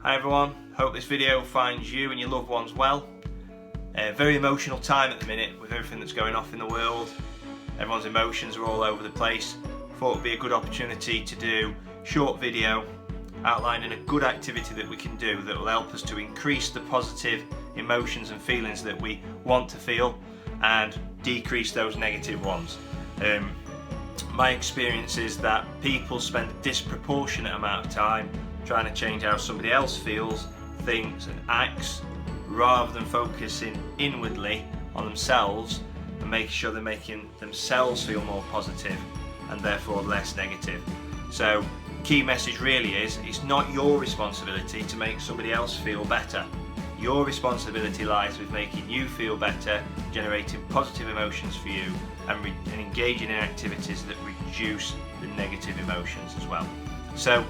Hi everyone, hope this video finds you and your loved ones well. Very emotional time at the minute with everything that's going off in the world. Everyone's emotions are all over the place. Thought it would be a good opportunity to do a short video outlining a good activity that we can do that will help us to increase the positive emotions and feelings that we want to feel and decrease those negative ones. My experience is that people spend a disproportionate amount of time trying to change how somebody else feels, thinks and acts, rather than focusing inwardly on themselves and making sure they're making themselves feel more positive and therefore less negative. So key message really is, it's not your responsibility to make somebody else feel better. Your responsibility lies with making you feel better, generating positive emotions for you and engaging in activities that reduce the negative emotions as well. So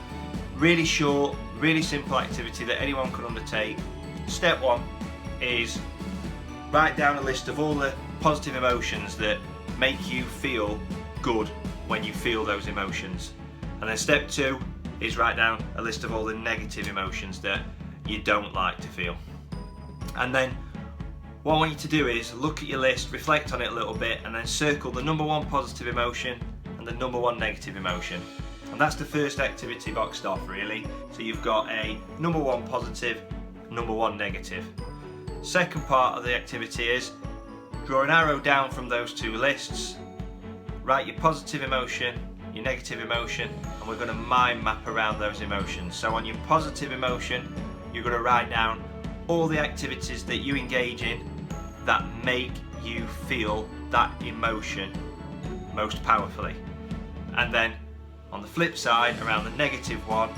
really short, really simple activity that anyone can undertake. Step one is write down a list of all the positive emotions that make you feel good when you feel those emotions. And then step two is write down a list of all the negative emotions that you don't like to feel. And then what I want you to do is look at your list, reflect on it a little bit, and then circle the number one positive emotion and the number one negative emotion. And that's the first activity boxed off really. So you've got a number one positive, number one negative. Second part of the activity is draw an arrow down from those two lists, write your positive emotion, your negative emotion, and we're going to mind map around those emotions. So on your positive emotion, you're going to write down all the activities that you engage in that make you feel that emotion most powerfully. And then on the flip side, around the negative one,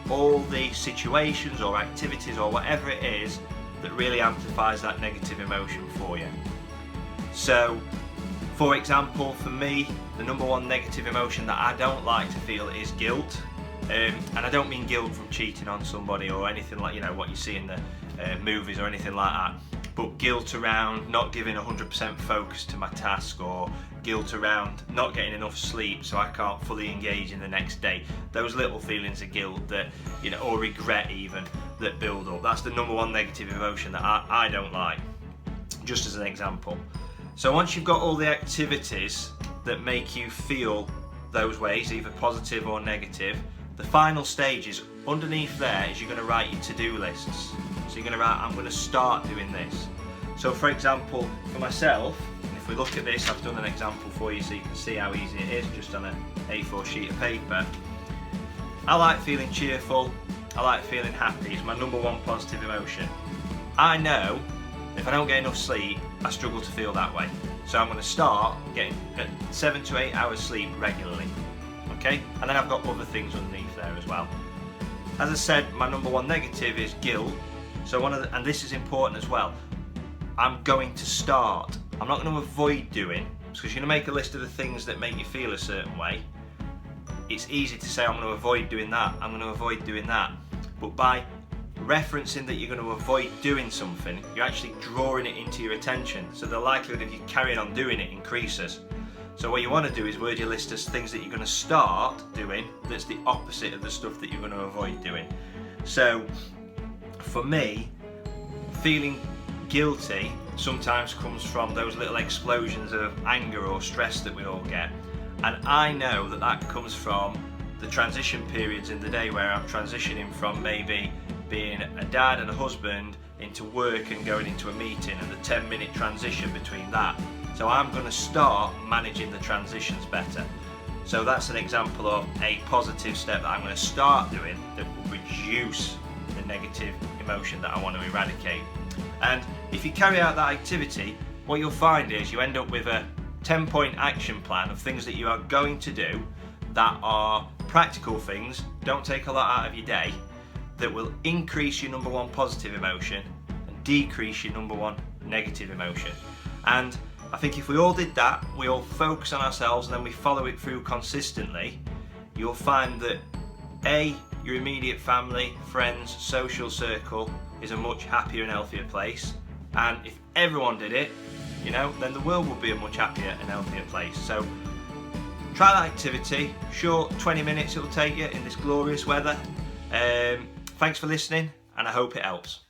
all the situations or activities or whatever it is that really amplifies that negative emotion for you. So, for example, for me, the number one negative emotion that I don't like to feel is guilt. And I don't mean guilt from cheating on somebody or anything like, you know, what you see in the movies or anything like that, but guilt around not giving 100% focus to my task, or guilt around not getting enough sleep so I can't fully engage in the next day. Those little feelings of guilt that, you know, or regret even, that build up. That's the number one negative emotion that I don't like, just as an example. So once you've got all the activities that make you feel those ways, either positive or negative, the final stage is underneath there is you're going to write your to-do lists. So you're going to write, I'm going to start doing this. So for example, for myself, if we look at this, I've done an example for you so you can see how easy it is just on an A4 sheet of paper. I like feeling cheerful, I like feeling happy. It's my number one positive emotion. I know if I don't get enough sleep, I struggle to feel that way. So I'm going to start getting 7 to 8 hours sleep regularly. Okay? And then I've got other things underneath there as well. As I said, my number one negative is guilt. So and this is important as well, I'm going to start. I'm not going to avoid doing, because you're going to make a list of the things that make you feel a certain way. It's easy to say I'm going to avoid doing that, I'm going to avoid doing that. But by referencing that you're going to avoid doing something, you're actually drawing it into your attention. So the likelihood of you carrying on doing it increases. So what you want to do is word your list as things that you're going to start doing that's the opposite of the stuff that you're going to avoid doing. So for me, feeling guilty sometimes comes from those little explosions of anger or stress that we all get. And I know that that comes from the transition periods in the day where I'm transitioning from maybe being a dad and a husband into work and going into a meeting, and the 10-minute transition between that. So I'm going to start managing the transitions better. So that's an example of a positive step that I'm going to start doing that will reduce the negative emotion that I want to eradicate. And if you carry out that activity, what you'll find is you end up with a 10-point action plan of things that you are going to do that are practical things, don't take a lot out of your day, that will increase your number one positive emotion and decrease your number one negative emotion. And I think if we all did that, we all focus on ourselves and then we follow it through consistently, you'll find that A, your immediate family, friends, social circle is a much happier and healthier place. And if everyone did it, you know, then the world would be a much happier and healthier place. So try that activity. Short 20 minutes it'll take you in this glorious weather. Thanks for listening. and I hope it helps.